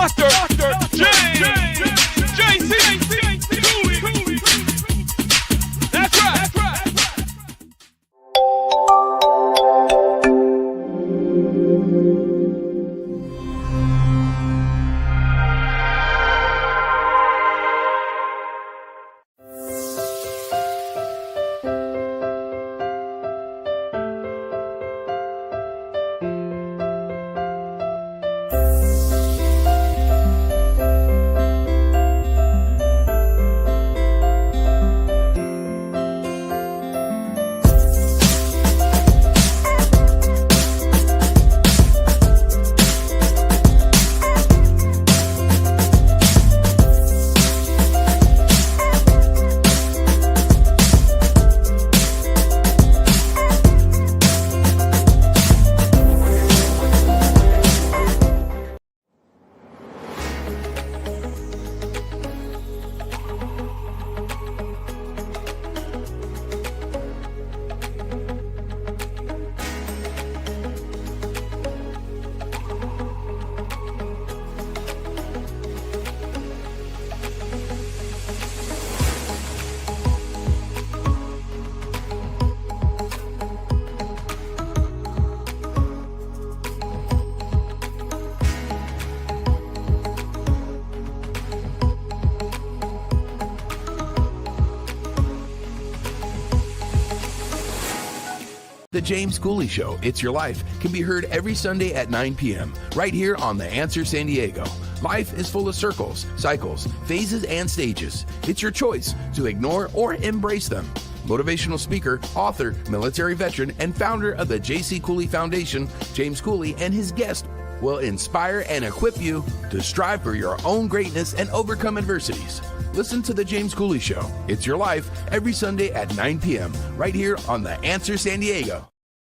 Dr. James J.C. Cooley. That's right. The James Cooley Show, It's Your Life, can be heard every Sunday at 9 p.m. right here on The Answer San Diego. Life is full of circles, cycles, phases, and stages. It's your choice to ignore or embrace them. Motivational speaker, author, military veteran, and founder of the J.C. Cooley Foundation, James Cooley and his guest will inspire and equip you to strive for your own greatness and overcome adversities. Listen to The James Cooley Show, It's Your Life, every Sunday at 9 p.m. right here on The Answer San Diego.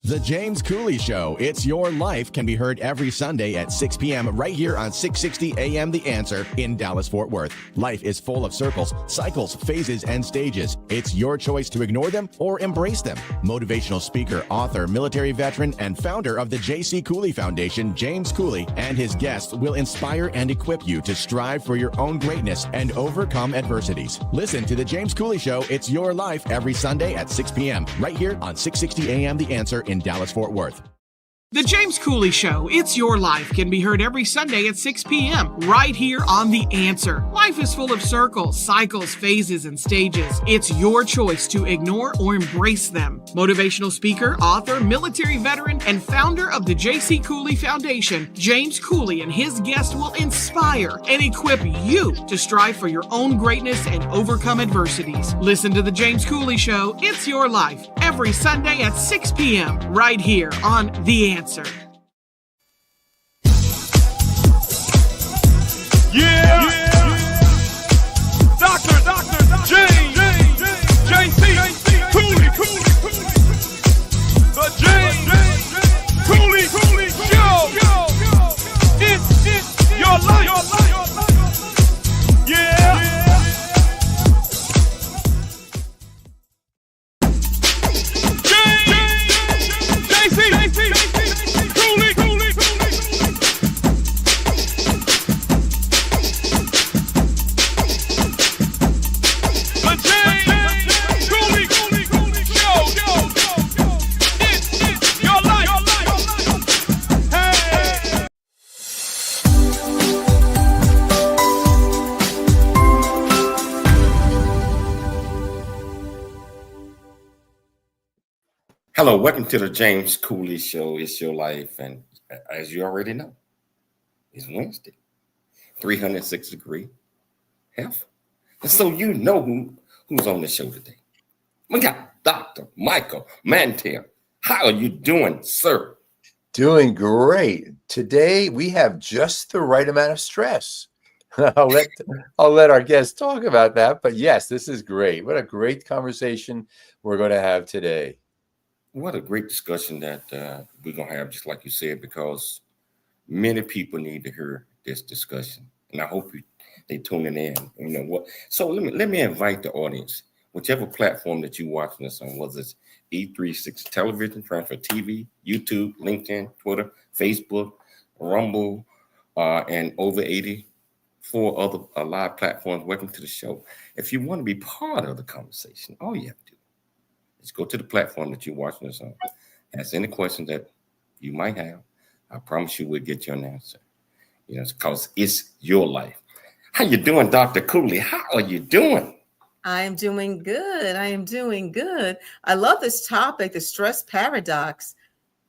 The James Cooley Show, It's Your Life, can be heard every Sunday at 6 p.m. right here on 660 AM The Answer in Dallas-Fort Worth. Life is full of circles, cycles, phases, and stages. It's your choice to ignore them or embrace them. Motivational speaker, author, military veteran, and founder of the J.C. Cooley Foundation, James Cooley, and his guests will inspire and equip you to strive for your own greatness and overcome adversities. Listen to The James Cooley Show, It's Your Life, every Sunday at 6 p.m. right here on 660 AM The Answer in Dallas-Fort Worth. The James Cooley Show, It's Your Life, can be heard every Sunday at 6 p.m. right here on The Answer. Life is full of circles, cycles, phases, and stages. It's your choice to ignore or embrace them. Motivational speaker, author, military veteran, and founder of the J.C. Cooley Foundation, James Cooley and his guests will inspire and equip you to strive for your own greatness and overcome adversities. Listen to The James Cooley Show, It's Your Life, every Sunday at 6 p.m. right here on The Answer. Yeah. Dr. James J.C. Cooley. The James Cooley Show. It's your life. Yeah. Hello, welcome to the James Cooley Show. It's your life, and as you already know, it's Wednesday, 306-degree health. And so you know who's on the show today. We got Dr. Michael Mantell. How are you doing, sir? Doing great. Today we have just the right amount of stress. I'll let our guests talk about that. But yes, this is great. What a great conversation we're going to have today. What a great discussion that we're going to have, just like you said, because many people need to hear this discussion. And I hope they tuning in. You know what? So let me invite the audience, whichever platform that you're watching this on, whether it's E36 television, Transfer TV, YouTube, LinkedIn, Twitter, Facebook, Rumble, and over 84 other live platforms. Welcome to the show. If you want to be part of the conversation, all you have to do is go to the platform that you're watching us on. Ask any question that you might have. I promise you we'll get you an answer. Because it's your life. How you doing, Dr. Cooley? How are you doing? I am doing good. I am doing good. I love this topic, the stress paradox.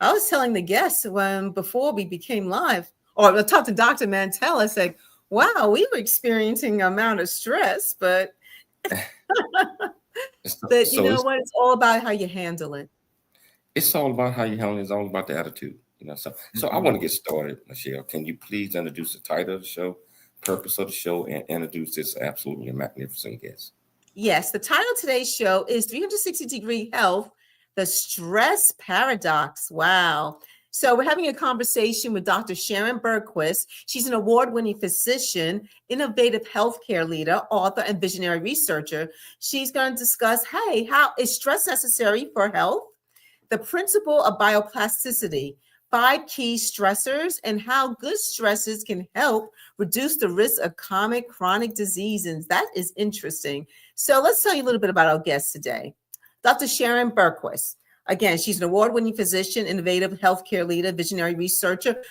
I was telling the guests before we became live, or I talked to Dr. Mantell, I said, wow, we were experiencing an amount of stress, but you know what? It's all about how you handle it. It's all about how you handle it. It's all about the attitude. So I want to get started, Michelle. Can you please introduce the title of the show, purpose of the show, and introduce this absolutely magnificent guest? Yes, the title of today's show is 360-Degree Health, the Stress Paradox. Wow. So we're having a conversation with Dr. Sharon Bergquist. She's an award-winning physician, innovative healthcare leader, author, and visionary researcher. She's going to discuss, hey, how is stress necessary for health? The principle of bioplasticity, 5 key stressors, and how good stresses can help reduce the risk of common chronic diseases. That is interesting. So let's tell you a little bit about our guest today. Dr. Sharon Bergquist. Again, she's an award-winning physician, innovative healthcare leader, visionary researcher,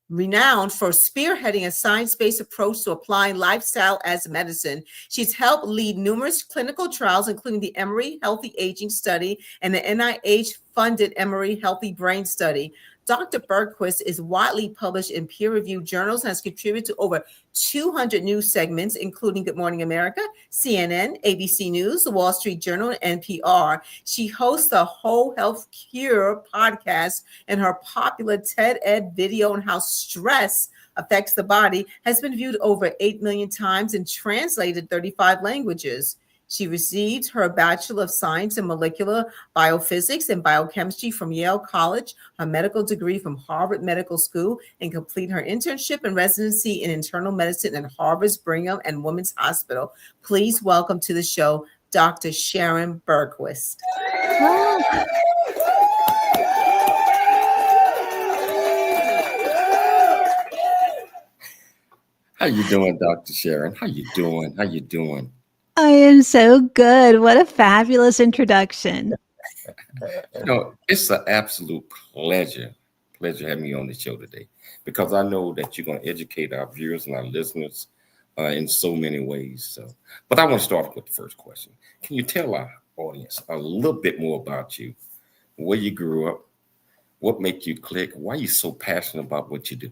renowned for spearheading a science-based approach to applying lifestyle as medicine. She's helped lead numerous clinical trials, including the Emory Healthy Aging Study and the NIH-funded Emory Healthy Brain Study. Dr. Bergquist is widely published in peer-reviewed journals and has contributed to over 200 news segments, including Good Morning America, CNN, ABC News, The Wall Street Journal, and NPR. She hosts the Whole Health Cure podcast, and her popular TED Ed video on how stress affects the body has been viewed over 8 million times and translated 35 languages. She received her Bachelor of Science in Molecular Biophysics and Biochemistry from Yale College, her medical degree from Harvard Medical School, and completed her internship and residency in internal medicine at Harvard's Brigham and Women's Hospital. Please welcome to the show, Dr. Sharon Bergquist. How you doing, Dr. Sharon? How you doing? I am so good. What a fabulous introduction. It's an absolute pleasure having you on the show today, because I know that you're going to educate our viewers and our listeners in so many ways. But I want to start with the first question. Can you tell our audience a little bit more about you, where you grew up, what made you click, why you're so passionate about what you do?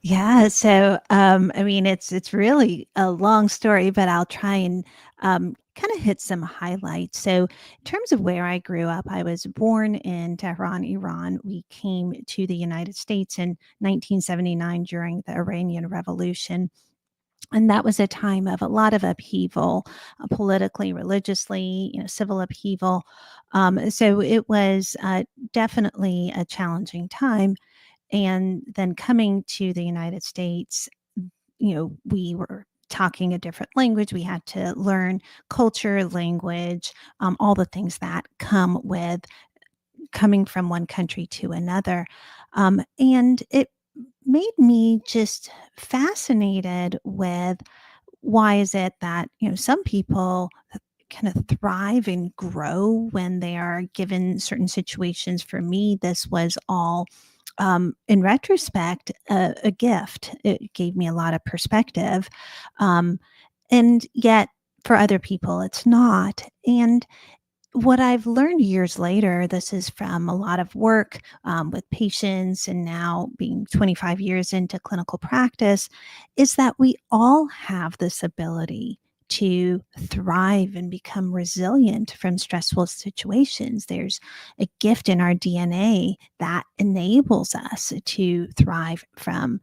Yeah. So, it's really a long story, but I'll try and kind of hit some highlights. So, in terms of where I grew up, I was born in Tehran, Iran. We came to the United States in 1979 during the Iranian Revolution. And that was a time of a lot of upheaval, politically, religiously, civil upheaval. So it was definitely a challenging time. And then coming to the United States, we were talking a different language. We had to learn culture, language, all the things that come with coming from one country to another. And it made me just fascinated with why is it that, some people kind of thrive and grow when they are given certain situations. For me, this was all in retrospect, a gift. It gave me a lot of perspective. And yet for other people, it's not. And what I've learned years later, this is from a lot of work with patients and now being 25 years into clinical practice, is that we all have this ability to thrive and become resilient from stressful situations. There's a gift in our DNA that enables us to thrive from,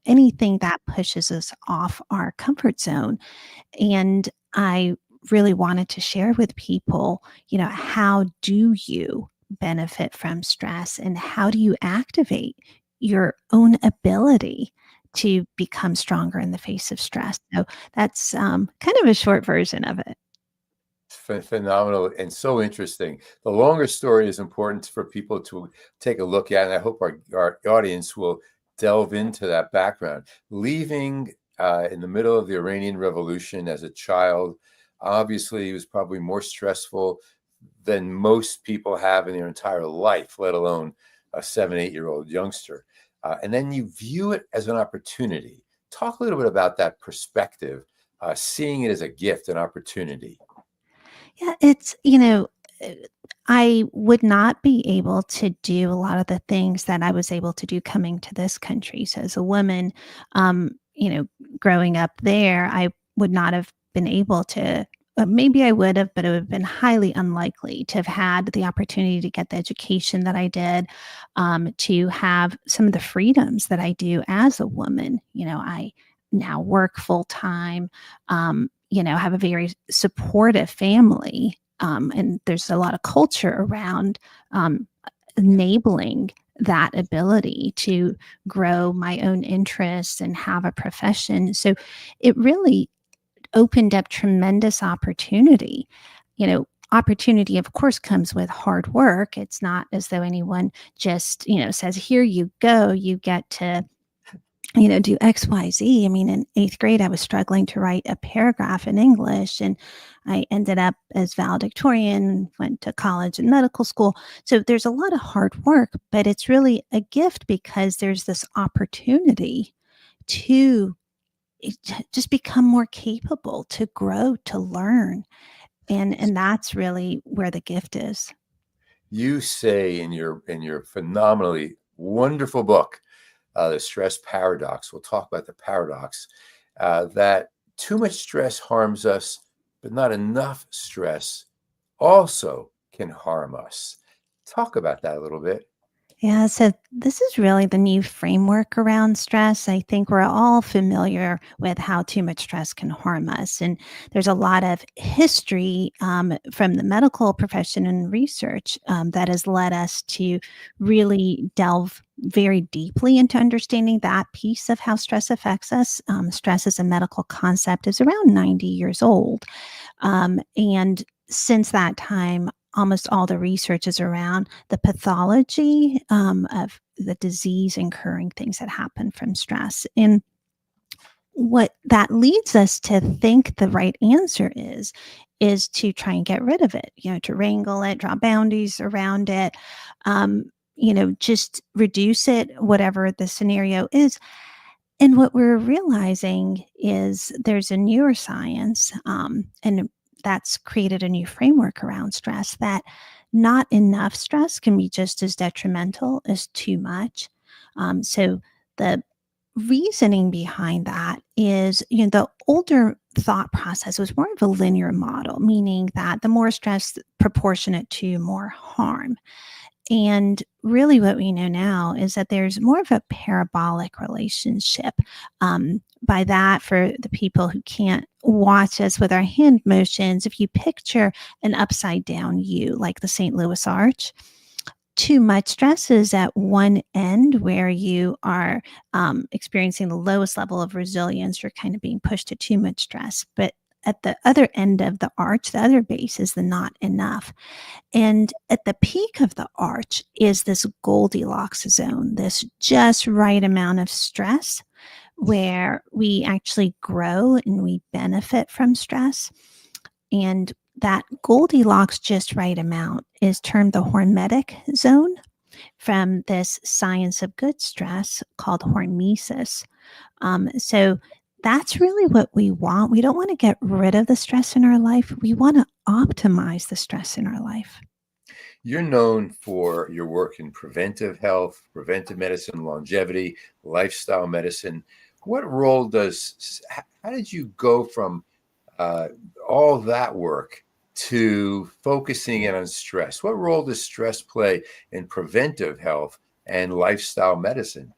anything that pushes us off our comfort zone. And I really wanted to share with people, how do you benefit from stress and how do you activate your own ability to become stronger in the face of stress? So that's kind of a short version of it. Phenomenal and so interesting. The longer story is important for people to take a look at, and I hope our audience will delve into that background. Leaving in the middle of the Iranian Revolution as a child, obviously, it was probably more stressful than most people have in their entire life, let alone a 7, 8-year-old youngster. And then you view it as an opportunity. Talk a little bit about that perspective, seeing it as a gift, an opportunity. Yeah, it's, I would not be able to do a lot of the things that I was able to do coming to this country. So as a woman, growing up there, I would not have been able to. Maybe I would have, but it would have been highly unlikely to have had the opportunity to get the education that I did, to have some of the freedoms that I do as a woman. I now work full time, have a very supportive family. And there's a lot of culture around enabling that ability to grow my own interests and have a profession. So it really opened up tremendous opportunity. Opportunity, of course, comes with hard work. It's not as though anyone just, says, here you go, you get to do X, Y, Z. I mean, in 8th grade, I was struggling to write a paragraph in English, and I ended up as valedictorian, went to college and medical school. So there's a lot of hard work, but it's really a gift because there's this opportunity to just become more capable, to grow, to learn. And that's really where the gift is. You say in your phenomenally wonderful book, The Stress Paradox, we'll talk about the paradox, that too much stress harms us, but not enough stress also can harm us. Talk about that a little bit. Yeah, so this is really the new framework around stress. I think we're all familiar with how too much stress can harm us. And there's a lot of history from the medical profession and research that has led us to really delve very deeply into understanding that piece of how stress affects us. Stress as a medical concept is around 90 years old. And since that time, almost all the research is around the pathology of the disease incurring things that happen from stress. And what that leads us to think the right answer is to try and get rid of it, to wrangle it, draw boundaries around it, just reduce it, whatever the scenario is. And what we're realizing is there's a neuroscience, and that's created a new framework around stress, that not enough stress can be just as detrimental as too much. So the reasoning behind that is, the older thought process was more of a linear model, meaning that the more stress proportionate to more harm. And really what we know now is that there's more of a parabolic relationship. By that, for the people who can't watch us with our hand motions, if you picture an upside down U, like the St. Louis Arch, too much stress is at one end where you are experiencing the lowest level of resilience. You're kind of being pushed to too much stress. But at the other end of the arch, the other base is the not enough. And at the peak of the arch is this Goldilocks zone, this just right amount of stress where we actually grow and we benefit from stress. And that Goldilocks just right amount is termed the hormetic zone, from this science of good stress called hormesis. So that's really what we want. We don't want to get rid of the stress in our life. We want to optimize the stress in our life. You're known for your work in preventive health, preventive medicine, longevity, lifestyle medicine. What role how did you go from all that work to focusing in on stress? What role does stress play in preventive health and lifestyle medicine?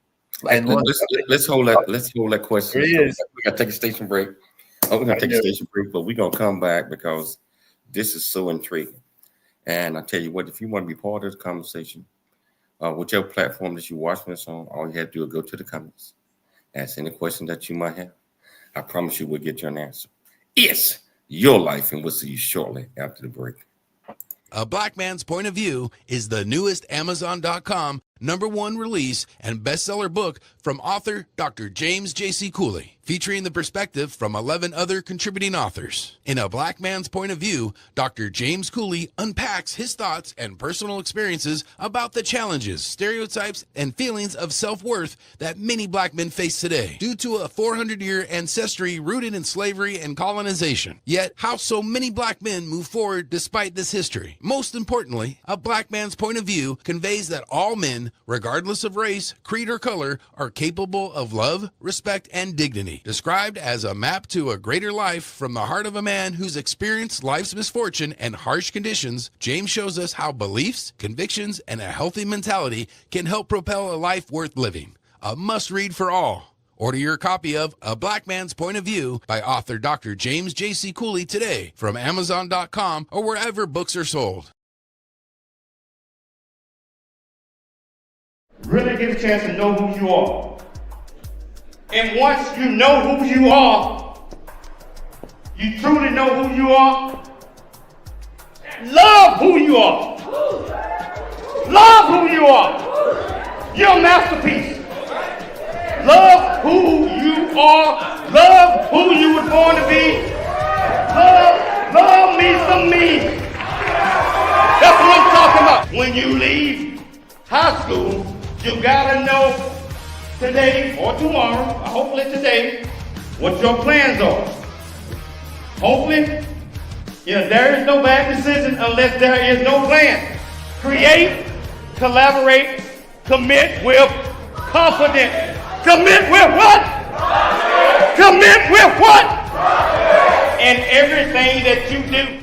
And Let's hold that question. There it is. We got to take a station break. We're going to take a station break, but we're going to come back because this is so intriguing. And I tell you what, if you want to be part of this conversation, whichever platform that you're watching this on, all you have to do is go to the comments, ask any question that you might have. I promise you we'll get you an answer. It's your life, and we'll see you shortly after the break. A Black Man's Point of View is the newest Amazon.com #1 release and bestseller book from author Dr. James J.C. Cooley, featuring the perspective from 11 other contributing authors. In A Black Man's Point of View, Dr. James Cooley unpacks his thoughts and personal experiences about the challenges, stereotypes, and feelings of self-worth that many black men face today due to a 400-year ancestry rooted in slavery and colonization. Yet, how so many black men move forward despite this history. Most importantly, A Black Man's Point of View conveys that all men, regardless of race, creed, or color, are capable of love, respect, and dignity. Described as a map to a greater life from the heart of a man who's experienced life's misfortune and harsh conditions, James shows us how beliefs, convictions, and a healthy mentality can help propel a life worth living. A must-read for all. Order your copy of A Black Man's Point of View by author Dr. James J.C. Cooley today from Amazon.com or wherever books are sold. Really get a chance to know who you are. And once you know who you are, you truly know who you are, love who you are. Love who you are. You're a masterpiece. Love who you are. Love who you were born to be. Love me some me. That's what I'm talking about. When you leave high school, you gotta know today or tomorrow, hopefully today, what your plans are. Hopefully, there is no bad decision unless there is no plan. Create, collaborate, commit with confidence. Commit with what? Commit with what? And everything that you do.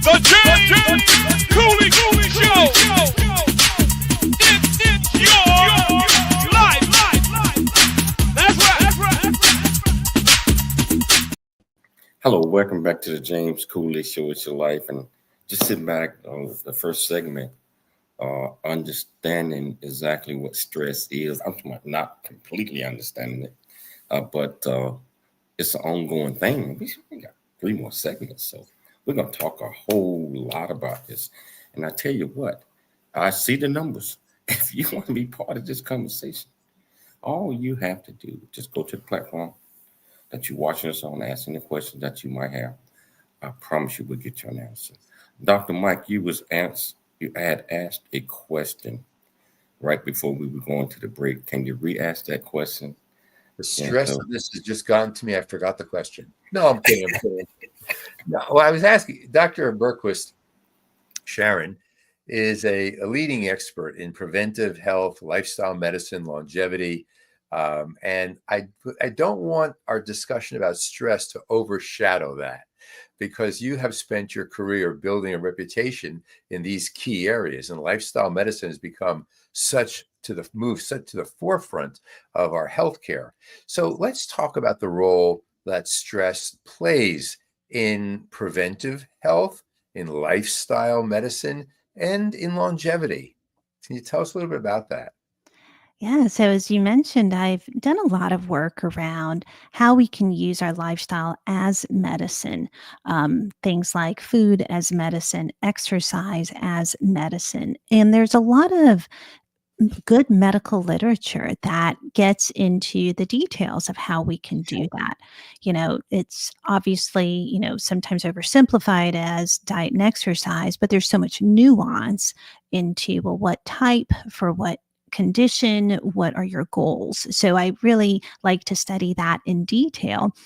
The James Cooley Show. It's your life. That's right. Hello, welcome back to the James Cooley Show. It's your life, and just sit back on the first segment, understanding exactly what stress is. I'm not completely understanding it, but it's an ongoing thing. We got 3 more segments, so we're going to talk a whole lot about this. And I tell you what, I see the numbers. If you want to be part of this conversation, all you have to do, just go to the platform that you're watching us on, asking the questions that you might have. I promise you we'll get you an answer. Dr. Mike, you had asked a question right before we were going to the break. Can you re-ask that question? The stress of this has just gotten to me. I forgot the question. No, I'm kidding. No, well, I was asking, Dr. Bergquist, Sharon, is a leading expert in preventive health, lifestyle medicine, longevity. And I don't want our discussion about stress to overshadow that, because you have spent your career building a reputation in these key areas, and lifestyle medicine has become such to the forefront of our healthcare. So let's talk about the role that stress plays in preventive health, in lifestyle medicine, and in longevity. Can you tell us a little bit about that? Yeah, so as you mentioned, I've done a lot of work around how we can use our lifestyle as medicine. Things like food as medicine, exercise as medicine. And there's a lot of good medical literature that gets into the details of how we can do that. It's obviously, sometimes oversimplified as diet and exercise, but there's so much nuance into, well, what type for what condition, what are your goals? So I really like to study that in detail.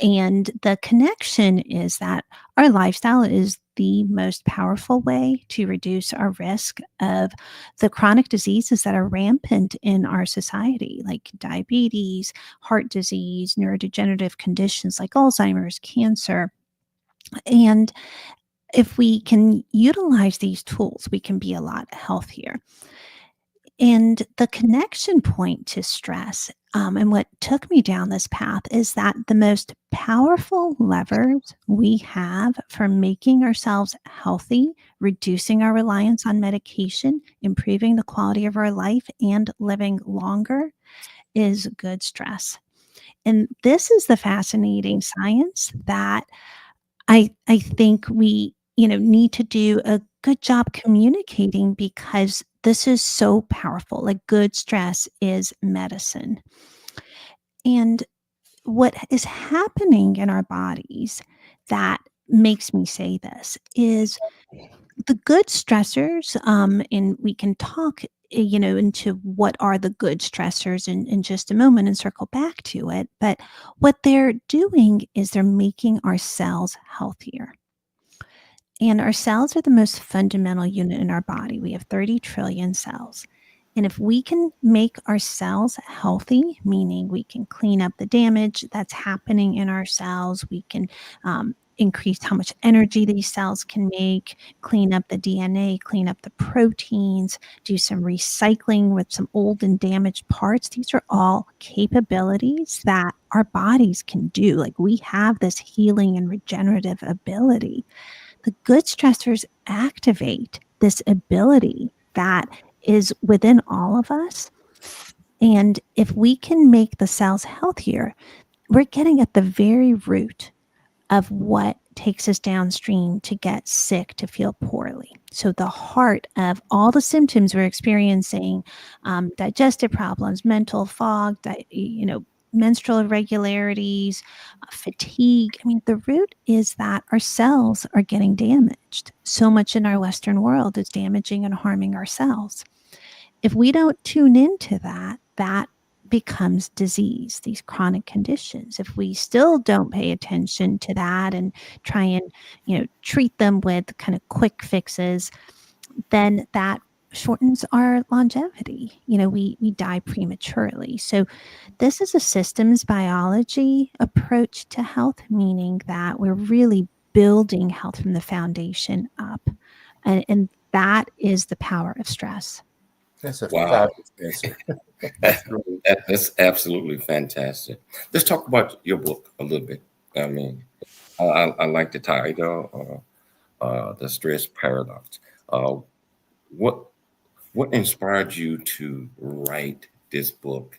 And the connection is that our lifestyle is the most powerful way to reduce our risk of the chronic diseases that are rampant in our society, like diabetes, heart disease, neurodegenerative conditions like Alzheimer's, cancer. And if we can utilize these tools, we can be a lot healthier. And the connection point to stress, and what took me down this path, is that the most powerful levers we have for making ourselves healthy, reducing our reliance on medication, improving the quality of our life, and living longer is good stress. And this is the fascinating science that I think we, need to do a good job communicating, because this is so powerful. Like, good stress is medicine. And what is happening in our bodies that makes me say this is the good stressors, and we can talk, into what are the good stressors in just a moment and circle back to it. But what they're doing is they're making our cells healthier. And our cells are the most fundamental unit in our body. We have 30 trillion cells. And if we can make our cells healthy, meaning we can clean up the damage that's happening in our cells, we can increase how much energy these cells can make, clean up the DNA, clean up the proteins, do some recycling with some old and damaged parts. These are all capabilities that our bodies can do. Like, we have this healing and regenerative ability. The good stressors activate this ability that is within all of us. And if we can make the cells healthier, we're getting at the very root of what takes us downstream to get sick, to feel poorly. So the heart of all the symptoms we're experiencing, digestive problems, mental fog, menstrual irregularities, fatigue. I mean, the root is that our cells are getting damaged. So much in our Western world is damaging and harming our cells. If we don't tune into that, that becomes disease, these chronic conditions. If we still don't pay attention to that and try and, treat them with kind of quick fixes, then that shortens our longevity. We die prematurely. So this is a systems biology approach to health, meaning that we're really building health from the foundation up. And that is the power of stress. That's a Wow. fabulous answer. That's absolutely fantastic. Let's talk about your book a little bit. I mean, I like the title, The Stress Paradox. What inspired you to write this book?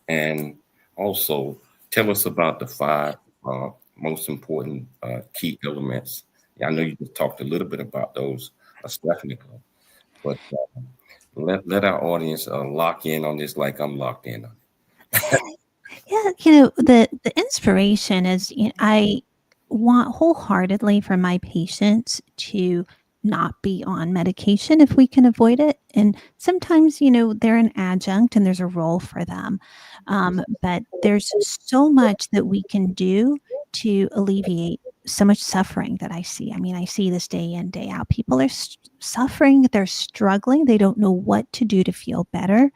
And also tell us about the 5 most important key elements. I know you just talked a little bit about those a second ago, but let our audience lock in on this like I'm locked in on it. Yeah, the inspiration is, I want wholeheartedly for my patients to not be on medication if we can avoid it. And sometimes, they're an adjunct and there's a role for them. But there's so much that we can do to alleviate so much suffering that I see. I mean, I see this day in, day out. People are suffering, they're struggling, they don't know what to do to feel better.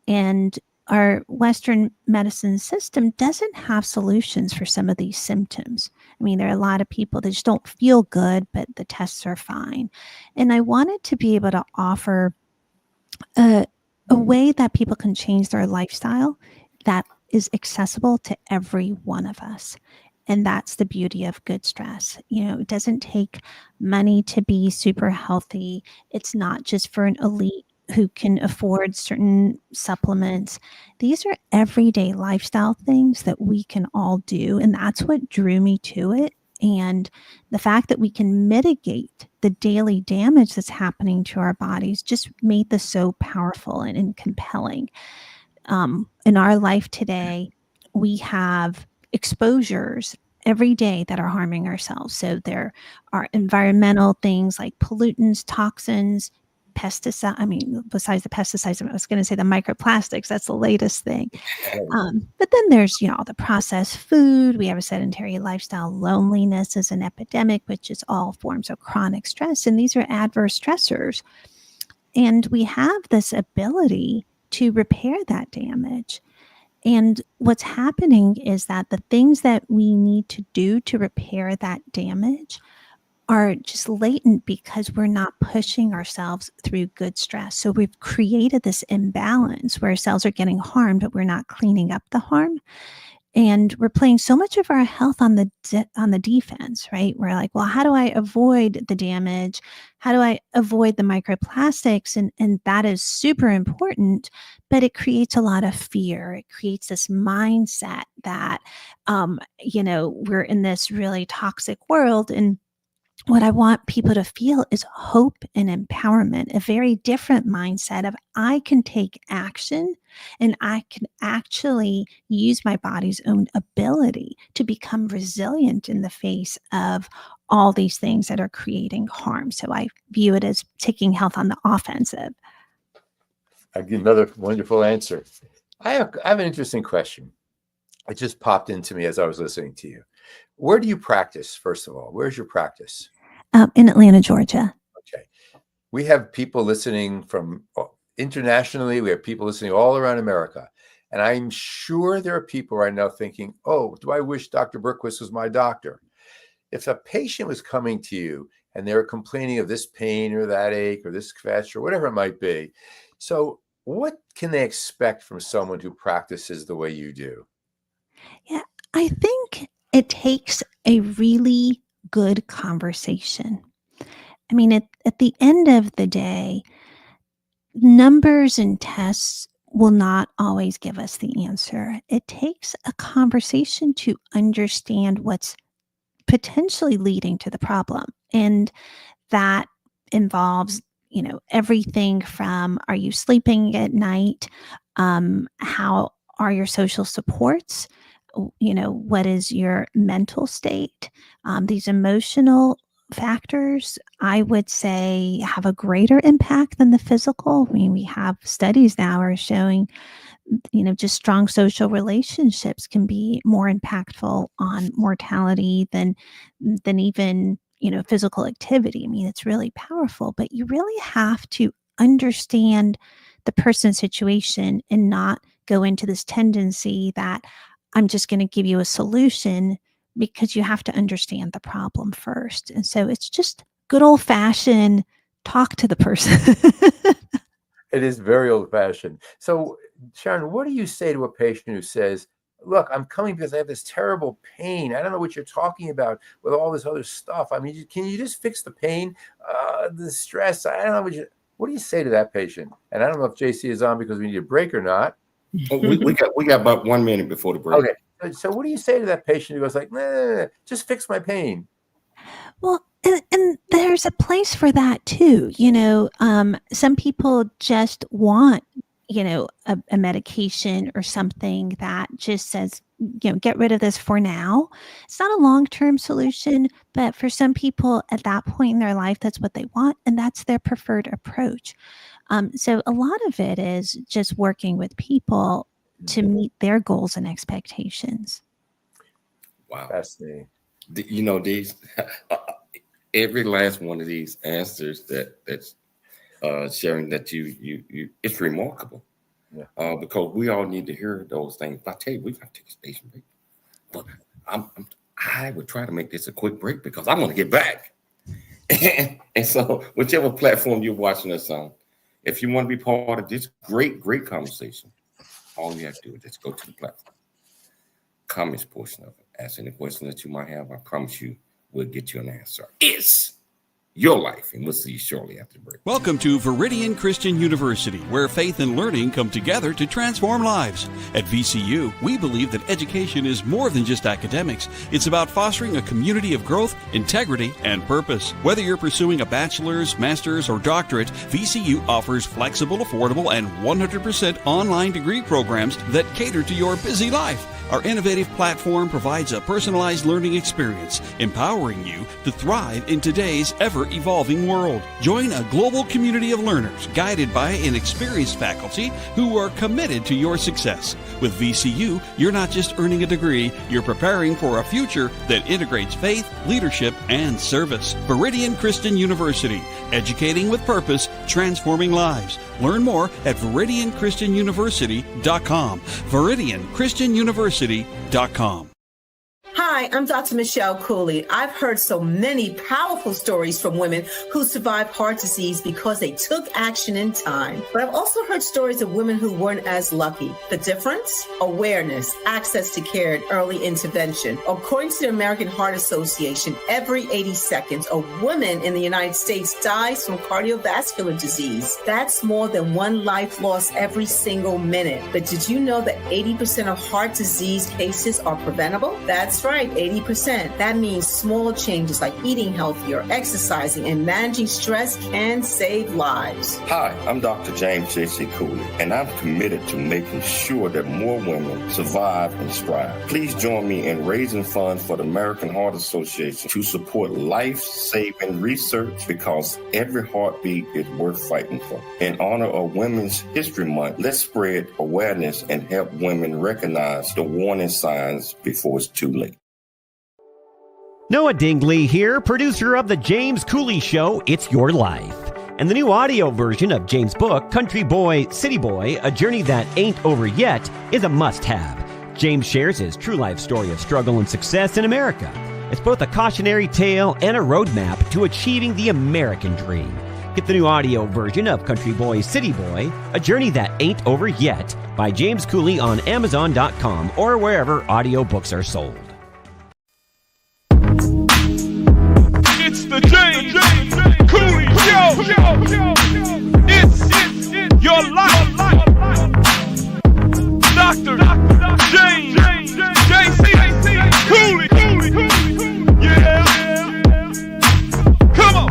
And our Western medicine system doesn't have solutions for some of these symptoms. I mean, there are a lot of people that just don't feel good, but the tests are fine. And I wanted to be able to offer a way that people can change their lifestyle that is accessible to every one of us. And that's the beauty of good stress. It doesn't take money to be super healthy. It's not just for an elite who can afford certain supplements. These are everyday lifestyle things that we can all do. And that's what drew me to it. And the fact that we can mitigate the daily damage that's happening to our bodies just made this so powerful and compelling. In our life today, we have exposures every day that are harming ourselves. So there are environmental things like pollutants, toxins, pesticide. I mean, besides the pesticides, I was going to say the microplastics. That's the latest thing. But then there's, all the processed food. We have a sedentary lifestyle. Loneliness is an epidemic, which is all forms of chronic stress. And these are adverse stressors. And we have this ability to repair that damage. And what's happening is that the things that we need to do to repair that damage are just latent because we're not pushing ourselves through good stress. So we've created this imbalance where cells are getting harmed, but we're not cleaning up the harm. And we're playing so much of our health on the defense, right? We're like, well, how do I avoid the damage? How do I avoid the microplastics? And that is super important, but it creates a lot of fear. It creates this mindset that, we're in this really toxic world. And what I want people to feel is hope and empowerment, a very different mindset of I can take action and I can actually use my body's own ability to become resilient in the face of all these things that are creating harm. So I view it as taking health on the offensive. I give another wonderful answer. I have an interesting question. It just popped into me as I was listening to you. Where do you practice, first of all? Where's your practice? In Atlanta, Georgia. Okay. We have people listening from internationally. We have people listening all around America. And I'm sure there are people right now thinking, oh, do I wish Dr. Bergquist was my doctor? If a patient was coming to you and they were complaining of this pain or that ache or this scratch or whatever it might be, so what can they expect from someone who practices the way you do? Yeah, I think it takes a really good conversation. I mean, at the end of the day, numbers and tests will not always give us the answer. It takes a conversation to understand what's potentially leading to the problem. And that involves, everything from are you sleeping at night? How are your social supports? What is your mental state? These emotional factors, I would say, have a greater impact than the physical. I mean, we have studies now are showing, just strong social relationships can be more impactful on mortality than even, physical activity. I mean, it's really powerful, but you really have to understand the person's situation and not go into this tendency that I'm just going to give you a solution, because you have to understand the problem first. And so it's just good old fashioned talk to the person. It is very old fashioned. So, Sharon, what do you say to a patient who says, look, I'm coming because I have this terrible pain. I don't know what you're talking about with all this other stuff. I mean, can you just fix the pain, the stress? I don't know what do you say to that patient? And I don't know if JC is on because we need a break or not. We got about 1 minute before the break. Okay. So what do you say to that patient who goes like, nah, just fix my pain? Well, and there's a place for that too. Some people just want, a medication or something that just says, get rid of this for now. It's not a long-term solution, but for some people at that point in their life, that's what they want. And that's their preferred approach. So a lot of it is just working with people to meet their goals and expectations. Wow. Fascinating. These every last one of these answers that's sharing that you it's remarkable. Yeah. Because we all need to hear those things. I tell you, we got to take a station break. But I would try to make this a quick break because I want to get back. And so whichever platform you're watching us on, if you want to be part of this great conversation, all you have to do is just go to the platform. Comments portion of it. Ask any question that you might have. I promise you we'll get you an answer. It's your life. And we'll see you shortly after the break. Welcome to Viridian Christian University, where faith and learning come together to transform lives. At VCU, we believe that education is more than just academics. It's about fostering a community of growth, integrity, and purpose. Whether you're pursuing a bachelor's, master's, or doctorate, VCU offers flexible, affordable, and 100% online degree programs that cater to your busy life. Our innovative platform provides a personalized learning experience, empowering you to thrive in today's ever-evolving world. Join a global community of learners guided by an experienced faculty who are committed to your success. With VCU, you're not just earning a degree, you're preparing for a future that integrates faith, leadership, and service. Viridian Christian University, educating with purpose, transforming lives. Learn more at ViridianChristianUniversity.com. ViridianChristianUniversity.com. Hi, I'm Dr. Michelle Cooley. I've heard so many powerful stories from women who survived heart disease because they took action in time. But I've also heard stories of women who weren't as lucky. The difference? Awareness, access to care, and early intervention. According to the American Heart Association, every 80 seconds, a woman in the United States dies from cardiovascular disease. That's more than one life lost every single minute. But did you know that 80% of heart disease cases are preventable? That's right, 80%. That means small changes like eating healthier, exercising, and managing stress can save lives. Hi, I'm Dr. James J.C. Cooley, and I'm committed to making sure that more women survive and strive. Please join me in raising funds for the American Heart Association to support life-saving research, because every heartbeat is worth fighting for. In honor of Women's History Month, let's spread awareness and help women recognize the warning signs before it's too late. Noah Dingley here, producer of The James Cooley Show, It's Your Life. And the new audio version of James' book, Country Boy, City Boy, A Journey That Ain't Over Yet, is a must-have. James shares his true life story of struggle and success in America. It's both a cautionary tale and a roadmap to achieving the American dream. Get the new audio version of Country Boy, City Boy, A Journey That Ain't Over Yet by James Cooley on Amazon.com or wherever audiobooks are sold. It's the James Cooley Show. It's your life. Dr. James J.C. Cooley. Yeah. Come on.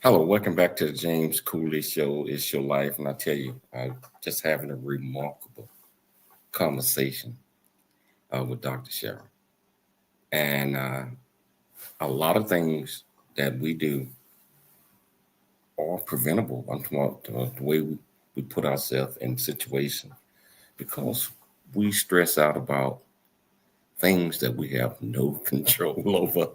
Hello, welcome back to the James Cooley Show, It's Your Life. And I tell you, I'm just having a remarkable conversation with Dr. Sharon. And a lot of things that we do are preventable. I'm talking about the way we put ourselves in situations, because we stress out about things that we have no control over.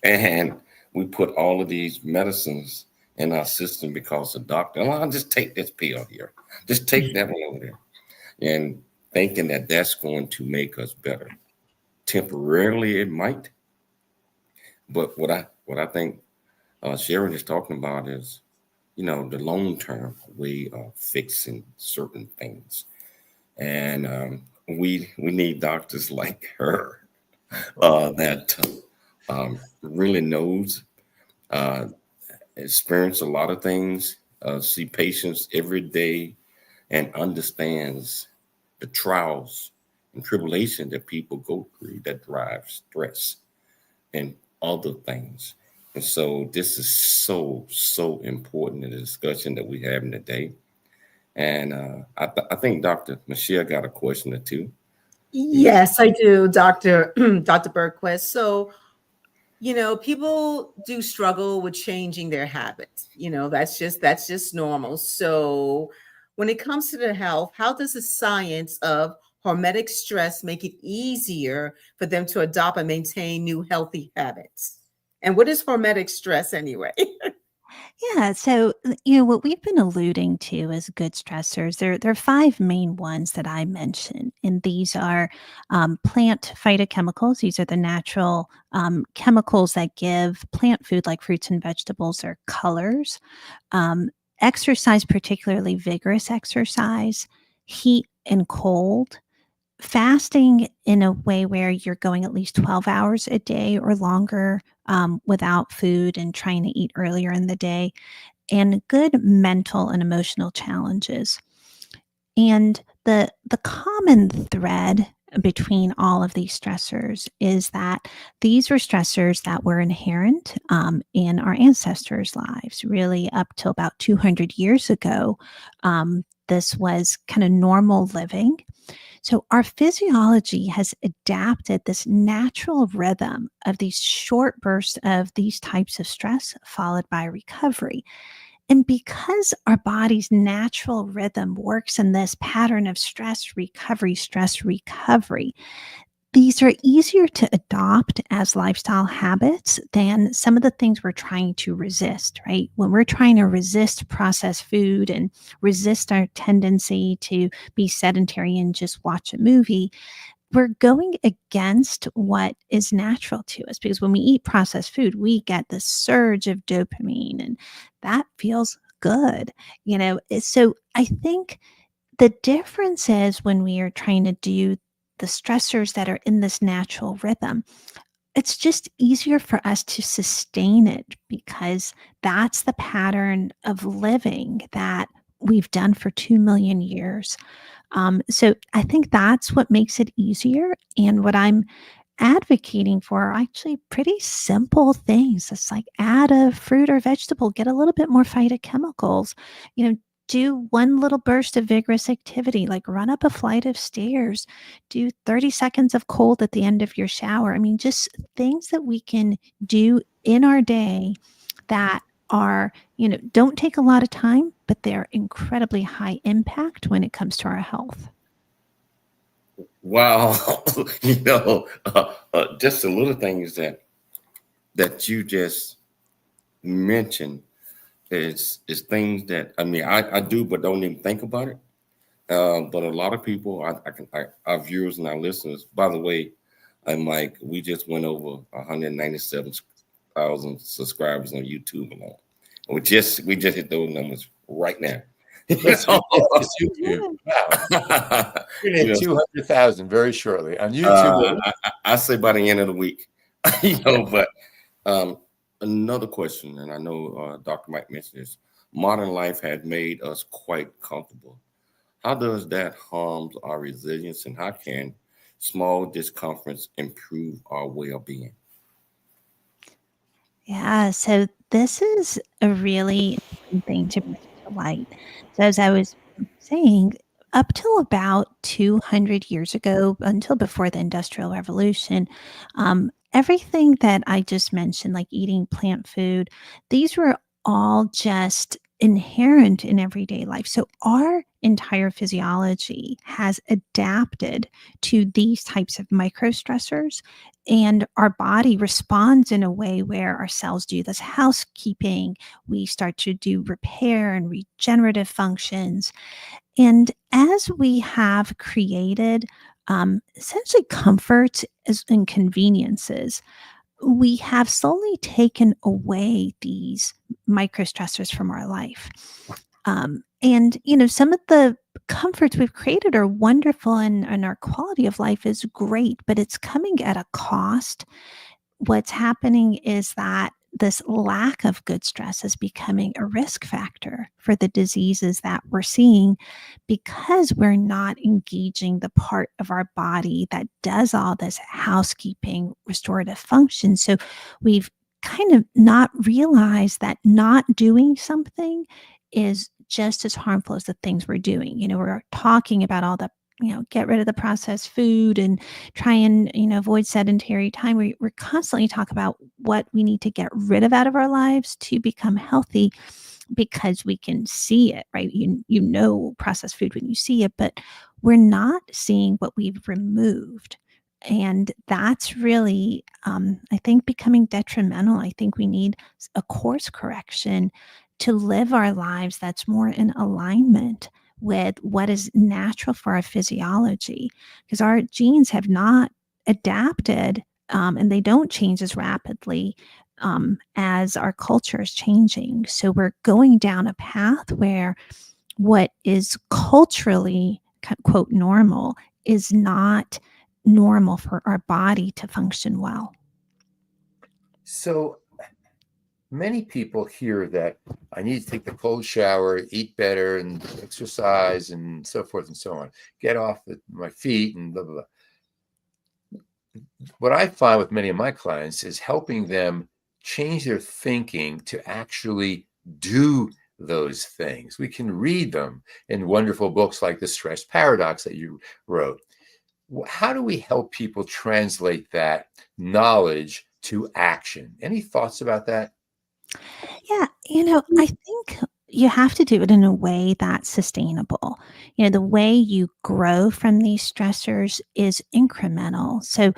And we put all of these medicines in our system because the doctor, I'll just take this pill here, just take that one over there, and thinking that that's going to make us better. Temporarily, it might, but what I think Sharon is talking about is, the long-term way of fixing certain things, and we need doctors like her that really knows. Experience a lot of things, see patients every day, and understands the trials and tribulation that people go through that drive stress and other things. And so this is so important in the discussion that we're having today. And I think Dr. Michelle got a question or two. Yes, I do, Dr. Bergquist. So, people do struggle with changing their habits. That's just normal. So when it comes to the health, how does the science of hormetic stress make it easier for them to adopt and maintain new healthy habits? And what is hormetic stress anyway? Yeah, so what we've been alluding to as good stressors, there are five main ones that I mentioned, and these are plant phytochemicals. These are the natural chemicals that give plant food like fruits and vegetables their colors. exercise, particularly vigorous exercise, heat and cold, fasting in a way where you're going at least 12 hours a day or longer without food and trying to eat earlier in the day, and good mental and emotional challenges. And the common thread between all of these stressors is that these were stressors that were inherent in our ancestors' lives, really up till about 200 years ago. This was kind of normal living. So our physiology has adapted this natural rhythm of these short bursts of these types of stress followed by recovery. And because our body's natural rhythm works in this pattern of stress, recovery, these are easier to adopt as lifestyle habits than some of the things we're trying to resist, right? When we're trying to resist processed food and resist our tendency to be sedentary and just watch a movie, we're going against what is natural to us, because when we eat processed food, we get this surge of dopamine and that feels good, So I think the difference is when we are trying to do the stressors that are in this natural rhythm, it's just easier for us to sustain it because that's the pattern of living that we've done for 2 million years. So I think that's what makes it easier. And what I'm advocating for are actually pretty simple things. It's like add a fruit or vegetable, get a little bit more phytochemicals, do one little burst of vigorous activity, like run up a flight of stairs, do 30 seconds of cold at the end of your shower. I mean, just things that we can do in our day that are, don't take a lot of time, but they're incredibly high impact when it comes to our health. Wow. Just the little things that you just mentioned is things that, I mean, I do, but don't even think about it. But a lot of people, our viewers and our listeners, by the way, I'm Mike, we just went over 197,000 subscribers on YouTube alone. We just hit those numbers right now. YouTube. Wow. We're going to hit 200,000 very shortly on YouTube. I say by the end of the week, but another question, and I know Dr. Mike mentioned this, modern life has made us quite comfortable. How does that harm our resilience, and how can small discomforts improve our well-being? Yeah, so this is a really important thing to bring to light. So as I was saying, up till about 200 years ago, until before the Industrial Revolution, everything that I just mentioned, like eating plant food, these were all just inherent in everyday life. So our entire physiology has adapted to these types of microstressors, and our body responds in a way where our cells do this housekeeping. We start to do repair and regenerative functions. And as we have created essentially comfort and conveniences, we have slowly taken away these microstressors from our life. And, some of the comforts we've created are wonderful and our quality of life is great, but it's coming at a cost. What's happening is that this lack of good stress is becoming a risk factor for the diseases that we're seeing because we're not engaging the part of our body that does all this housekeeping restorative function. So we've kind of not realized that not doing something is just as harmful as the things we're doing. We're talking about all the get rid of the processed food and try and, avoid sedentary time. We're constantly talking about what we need to get rid of out of our lives to become healthy because we can see it, right? Processed food when you see it, but we're not seeing what we've removed. And that's really, I think, becoming detrimental. I think we need a course correction to live our lives that's more in alignment with what is natural for our physiology, because our genes have not adapted and they don't change as rapidly as our culture is changing. So we're going down a path where what is culturally, quote, normal is not normal for our body to function well. So many people hear that I need to take the cold shower, eat better, and exercise, and so forth and so on. Get off my feet and blah, blah, blah. What I find with many of my clients is helping them change their thinking to actually do those things. We can read them in wonderful books like The Stress Paradox that you wrote. How do we help people translate that knowledge to action? Any thoughts about that? Yeah, I think you have to do it in a way that's sustainable. The way you grow from these stressors is incremental. So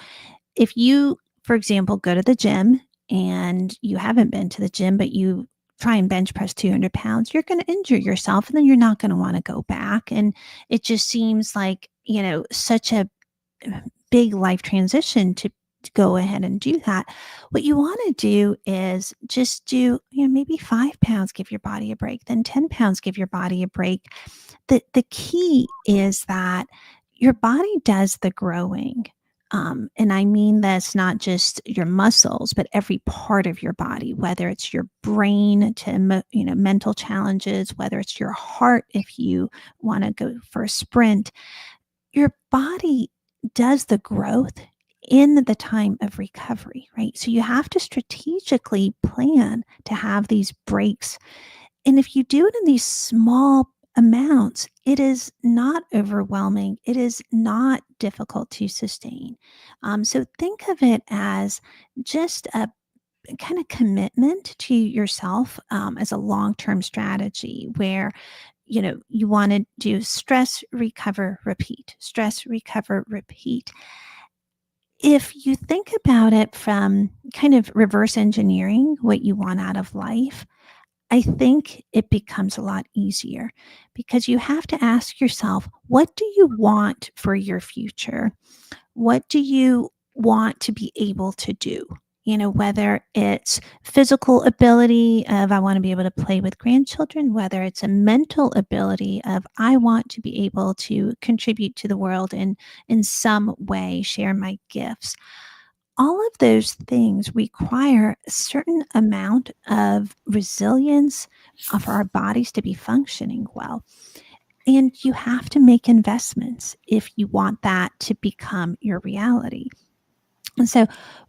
if you, for example, go to the gym and you haven't been to the gym, but you try and bench press 200 pounds, you're going to injure yourself and then you're not going to want to go back. And it just seems like, such a big life transition to go ahead and do that. What you want to do is just do, maybe 5 pounds, give your body a break, then 10 pounds, give your body a break. The key is that your body does the growing. And I mean that's not just your muscles, but every part of your body, whether it's your brain to, mental challenges, whether it's your heart, if you want to go for a sprint, your body does the growth in the time of recovery, right? So you have to strategically plan to have these breaks. And if you do it in these small amounts, it is not overwhelming. It is not difficult to sustain. So think of it as just a kind of commitment to yourself as a long-term strategy where you want to do stress, recover, repeat, stress, recover, repeat. If you think about it from kind of reverse engineering what you want out of life, I think it becomes a lot easier because you have to ask yourself, what do you want for your future? What do you want to be able to do? Whether it's physical ability of I want to be able to play with grandchildren, whether it's a mental ability of I want to be able to contribute to the world in some way, share my gifts. All of those things require a certain amount of resilience for our bodies to be functioning well. And you have to make investments if you want that to become your reality. And so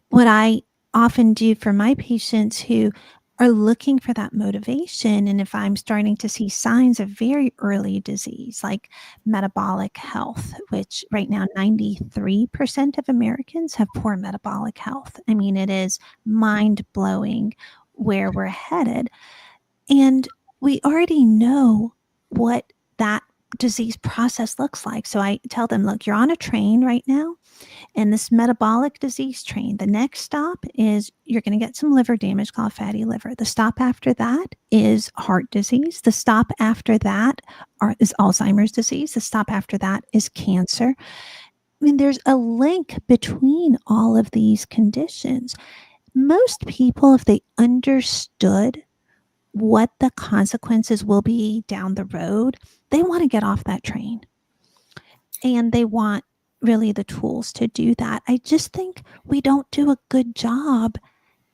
what I often do for my patients who are looking for that motivation, and if I'm starting to see signs of very early disease like metabolic health, which right now 93% of Americans have poor metabolic health. I mean, it is mind-blowing where we're headed. And we already know what that disease process looks like. So I tell them, look, you're on a train right now. And this metabolic disease train, the next stop is you're going to get some liver damage called fatty liver. The stop after that is heart disease. The stop after that is Alzheimer's disease. The stop after that is cancer. I mean, there's a link between all of these conditions. Most people, if they understood what the consequences will be down the road, they want to get off that train. And they want really the tools to do that. I just think we don't do a good job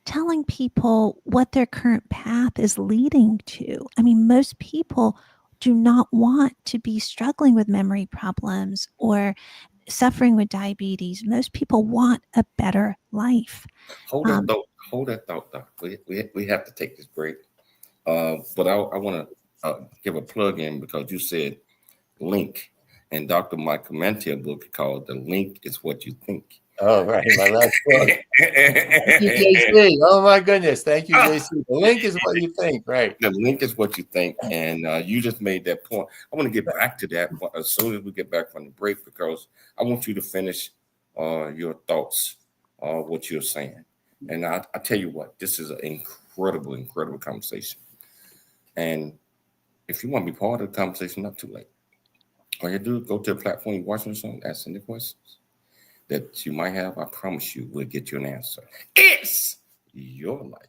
telling people what their current path is leading to. I mean, most people do not want to be struggling with memory problems or suffering with diabetes. Most people want a better life. Hold that thought, Doc. We have to take this break. But I want to give a plug in because you said link. And Dr. Michael Mantia book called The Link is What You Think. Oh, right. My last book. Thank you, JC. Oh, my goodness. Thank you, JC. The link is what you think, right? The link is what you think. And you just made that point. I want to get back to that as soon as we get back from the break because I want you to finish your thoughts, what you're saying. And I tell you what, this is an incredible, incredible conversation. And if you want to be part of the conversation, not too late. All you do is go to the platform you're watching this on, ask any questions that you might have. I promise you we'll get you an answer. It's your life.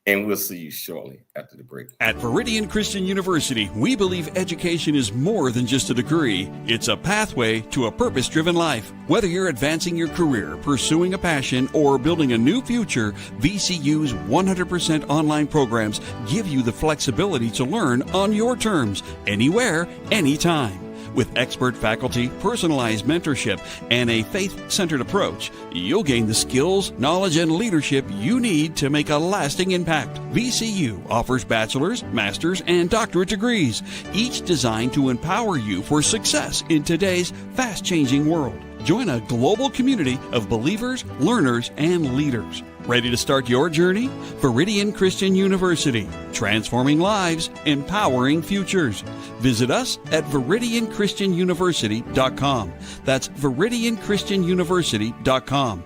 And we'll see you shortly after the break. At Viridian Christian University, we believe education is more than just a degree. It's a pathway to a purpose-driven life. Whether you're advancing your career, pursuing a passion, or building a new future, VCU's 100% online programs give you the flexibility to learn on your terms, anywhere, anytime. With expert faculty, personalized mentorship, and a faith-centered approach, you'll gain the skills, knowledge, and leadership you need to make a lasting impact. VCU offers bachelor's, master's, and doctorate degrees, each designed to empower you for success in today's fast-changing world. Join a global community of believers, learners, and leaders. Ready to start your journey? Viridian Christian University, transforming lives, empowering futures. Visit us at ViridianChristianUniversity.com. That's ViridianChristianUniversity.com.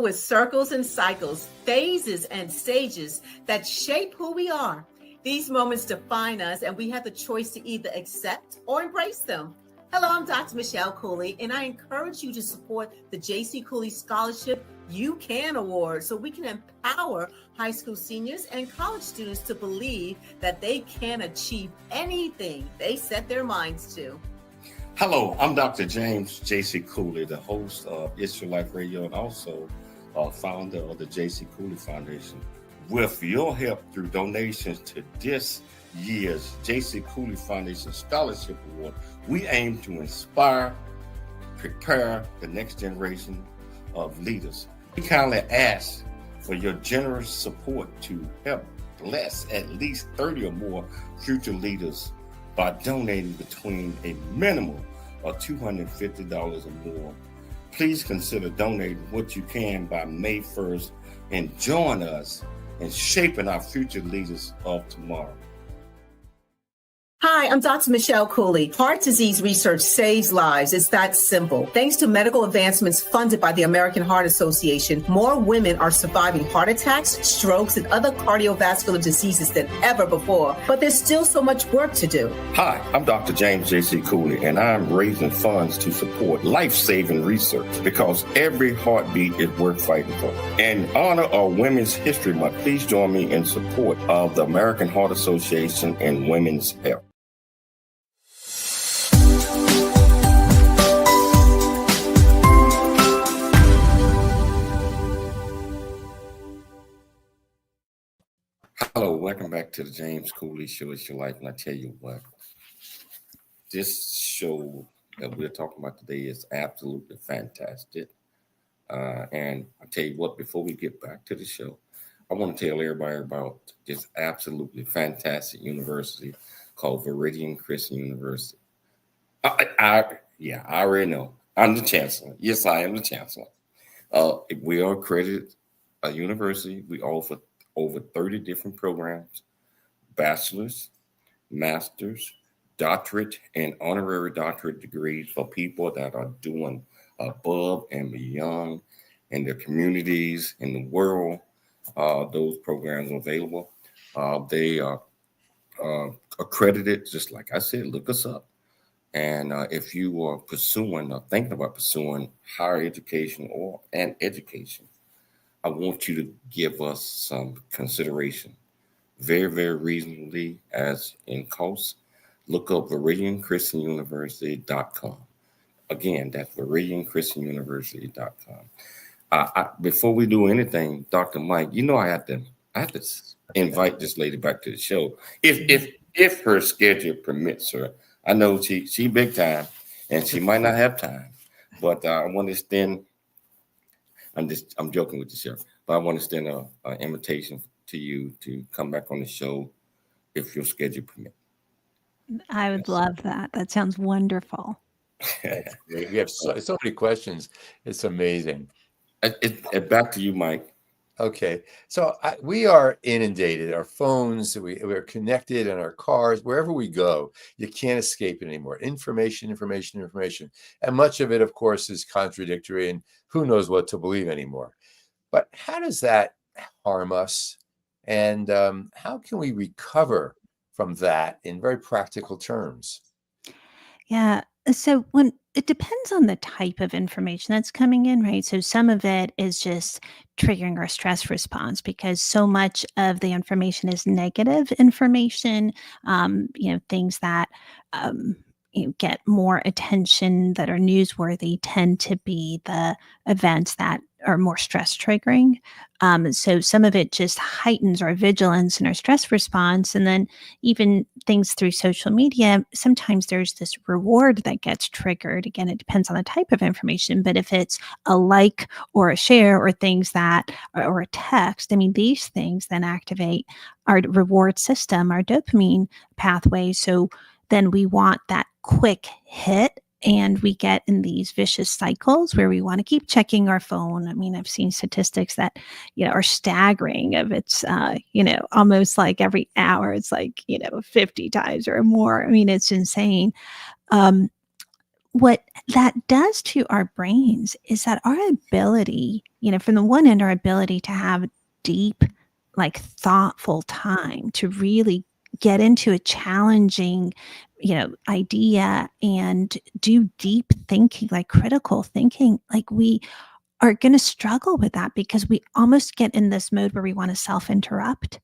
With circles and cycles, phases and stages that shape who we are. These moments define us, and we have the choice to either accept or embrace them. Hello, I'm Dr. Michelle Cooley, and I encourage you to support the J.C. Cooley Scholarship You Can Award so we can empower high school seniors and college students to believe that they can achieve anything they set their minds to. Hello, I'm Dr. James J.C. Cooley, the host of It's Your Life Radio and also founder of the J.C. Cooley Foundation. With your help through donations to this year's J.C. Cooley Foundation Scholarship Award, we aim to inspire, prepare the next generation of leaders. We kindly ask for your generous support to help bless at least 30 or more future leaders by donating between a minimum of $250 or more. Please consider donating what you can by May 1st and join us in shaping our future leaders of tomorrow. Hi, I'm Dr. Michelle Cooley. Heart disease research saves lives. It's that simple. Thanks to medical advancements funded by the American Heart Association, more women are surviving heart attacks, strokes, and other cardiovascular diseases than ever before. But there's still so much work to do. Hi, I'm Dr. James J.C. Cooley, and I'm raising funds to support life-saving research because every heartbeat is worth fighting for. In honor of Women's History Month, please join me in support of the American Heart Association and women's health. Hello, welcome back to the James Cooley Show. It's Your Life, and I tell you what, this show that we're talking about today is absolutely fantastic. And I tell you what, before we get back to the show, I want to tell everybody about this absolutely fantastic university called Viridian Christian University. I already know. I'm the chancellor. Yes, I am the chancellor. We are accredited a university. We offer over 30 different programs, bachelor's, master's, doctorate, and honorary doctorate degrees for people that are doing above and beyond in their communities, in the world. Those programs are available. They are accredited, just like I said, look us up. And if you are pursuing or thinking about pursuing higher education or an education, I want you to give us some consideration. Very, very reasonably as in cost. Look up ViridianChristianUniversity.com. Again, that's ViridianChristianUniversity.com. Before we do anything, Dr. Mike, you know I have to invite this lady back to the show. If her schedule permits her. I know she big time and she might not have time. But I want to extend. I'm joking with you, Sharon, but I want to extend an invitation to you to come back on the show if your schedule permits. I would love that. That sounds wonderful. We have so many questions. It's amazing. Back to you, Mike. Okay, so we are inundated. Our phones, we're connected in our cars, wherever we go. You can't escape it anymore. Information. And much of it, of course, is contradictory, and who knows what to believe anymore. But how does that harm us? And how can we recover from that in very practical terms? Yeah. So when it depends on the type of information that's coming in, right? So some of it is just triggering our stress response because so much of the information is negative information, things that get more attention that are newsworthy tend to be the events that are more stress triggering. So some of it just heightens our vigilance and our stress response. And then even things through social media, sometimes there's this reward that gets triggered. Again, it depends on the type of information, but if it's a like or a share or things that, or a text, I mean, these things then activate our reward system, our dopamine pathway. So then we want that quick hit. And we get in these vicious cycles where we want to keep checking our phone. I mean, I've seen statistics that, are staggering of it's, almost like every hour, it's like, 50 times or more. I mean, it's insane. What that does to our brains is that our ability, from the one end, our ability to have deep, like thoughtful time to really get into a challenging idea and do deep thinking, like critical thinking, like we are going to struggle with that because we almost get in this mode where we want to self-interrupt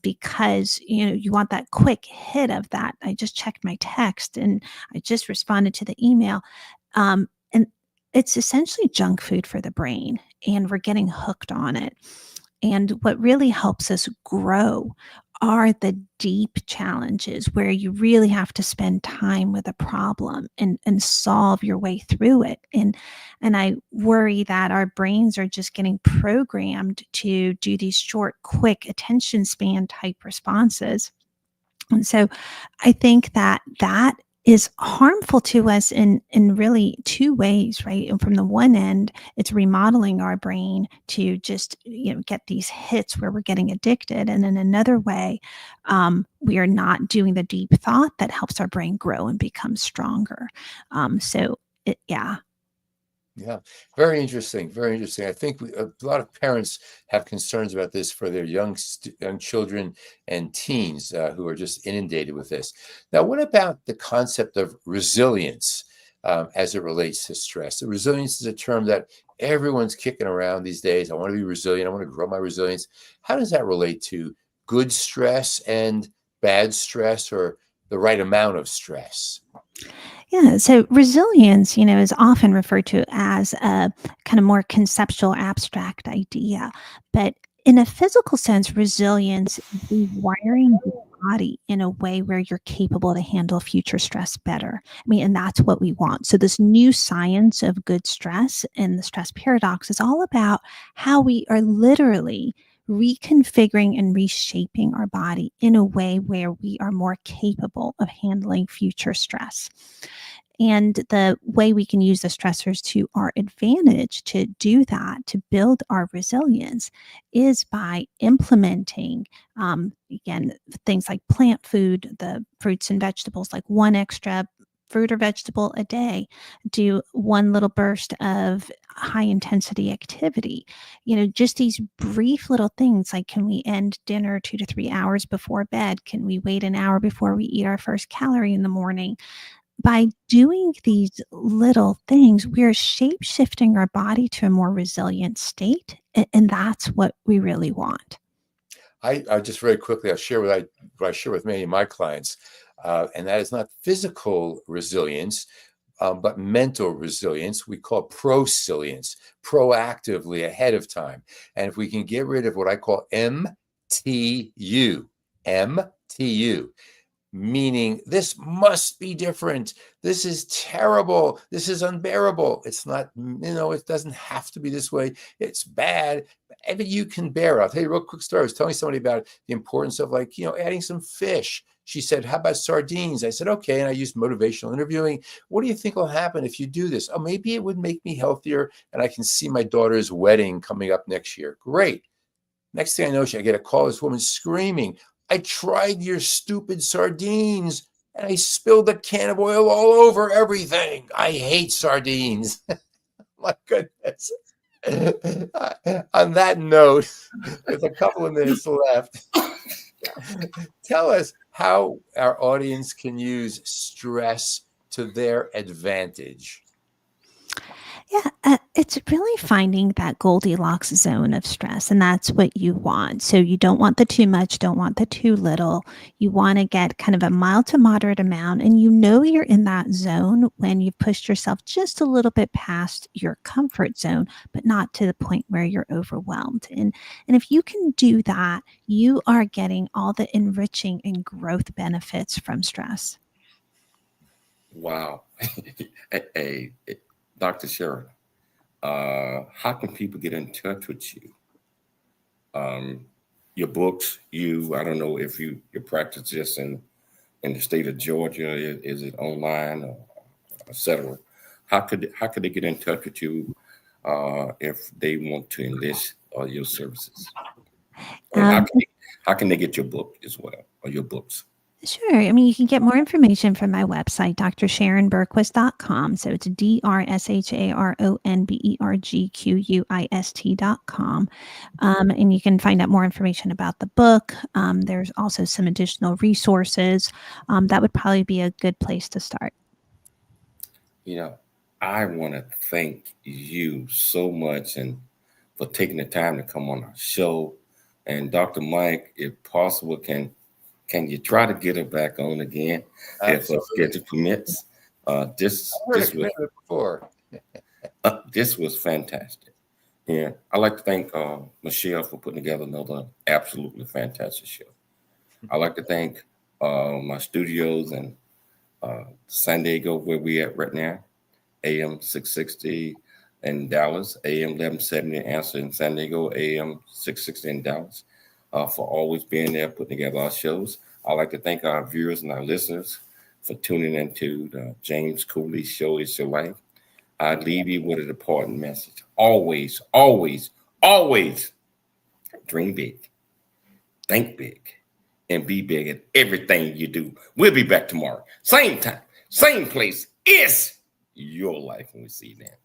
because you want that quick hit of that. I just checked my text and I just responded to the email, and it's essentially junk food for the brain, and we're getting hooked on it. And what really helps us grow are the deep challenges where you really have to spend time with a problem and solve your way through it. And I worry that our brains are just getting programmed to do these short, quick attention span type responses. And so I think that is harmful to us in really two ways, right? And from the one end, it's remodeling our brain to just get these hits where we're getting addicted, and in another way, we are not doing the deep thought that helps our brain grow and become stronger. Yeah, very interesting. Very interesting. I think a lot of parents have concerns about this for their young children and teens who are just inundated with this. Now, what about the concept of resilience as it relates to stress? The resilience is a term that everyone's kicking around these days. I want to be resilient. I want to grow my resilience. How does that relate to good stress and bad stress, or the right amount of stress? Yeah, so resilience, is often referred to as a kind of more conceptual, abstract idea. But in a physical sense, resilience is rewiring the body in a way where you're capable to handle future stress better. I mean, and that's what we want. So this new science of good stress and the stress paradox is all about how we are literally reconfiguring and reshaping our body in a way where we are more capable of handling future stress. And the way we can use the stressors to our advantage to do that, to build our resilience, is by implementing, again, things like plant food, the fruits and vegetables, like one extra fruit or vegetable a day, do one little burst of high intensity activity, just these brief little things like, can we end dinner 2 to 3 hours before bed? Can we wait an hour before we eat our first calorie in the morning? By doing these little things, we're shape shifting our body to a more resilient state. And that's what we really want. I just very quickly, I'll share what I share with many of my clients, and that is not physical resilience, but mental resilience. We call prosilience, proactively ahead of time. And if we can get rid of what I call MTU, meaning this must be different. This is terrible. This is unbearable. It's not, it doesn't have to be this way. It's bad. But you can bear it. I'll tell you a real quick story. I was telling somebody about the importance of adding some fish. She said, how about sardines? I said, okay. And I used motivational interviewing. What do you think will happen if you do this? Oh, maybe it would make me healthier and I can see my daughter's wedding coming up next year. Great. Next thing I know, I get a call, this woman screaming, I tried your stupid sardines and I spilled a can of oil all over everything. I hate sardines. My goodness. On that note, with a couple of minutes left, tell us how our audience can use stress to their advantage. Yeah, it's really finding that Goldilocks zone of stress, and that's what you want. So you don't want the too much, don't want the too little. You want to get kind of a mild to moderate amount, and you're in that zone when you've pushed yourself just a little bit past your comfort zone, but not to the point where you're overwhelmed. And if you can do that, you are getting all the enriching and growth benefits from stress. Wow. Hey, Dr. Sharon, how can people get in touch with you? Your books, I don't know if you practice just in the state of Georgia, is it online or et cetera? How could they get in touch with you if they want to enlist your services? And how can they get your book as well, or your books? Sure. I mean, you can get more information from my website, drsharonbergquist.com. So it's DRSharonBergquist.com. And you can find out more information about the book. There's also some additional resources. That would probably be a good place to start. I want to thank you so much and for taking the time to come on our show. And Dr. Mike, if possible, can you try to get her back on again if her schedule permits? This was fantastic. Yeah, I'd like to thank Michelle for putting together another absolutely fantastic show. I'd like to thank my studios in San Diego, where we at right now, AM 660 in Dallas, AM 1170 Answer in San Diego, AM 660 in Dallas. For always being there, putting together our shows. I'd like to thank our viewers and our listeners for tuning into the James Cooley Show, It's Your Life. I leave you with an important message. Always, always, always dream big, think big, and be big at everything you do. We'll be back tomorrow. Same time, same place. It's your life when we see you then.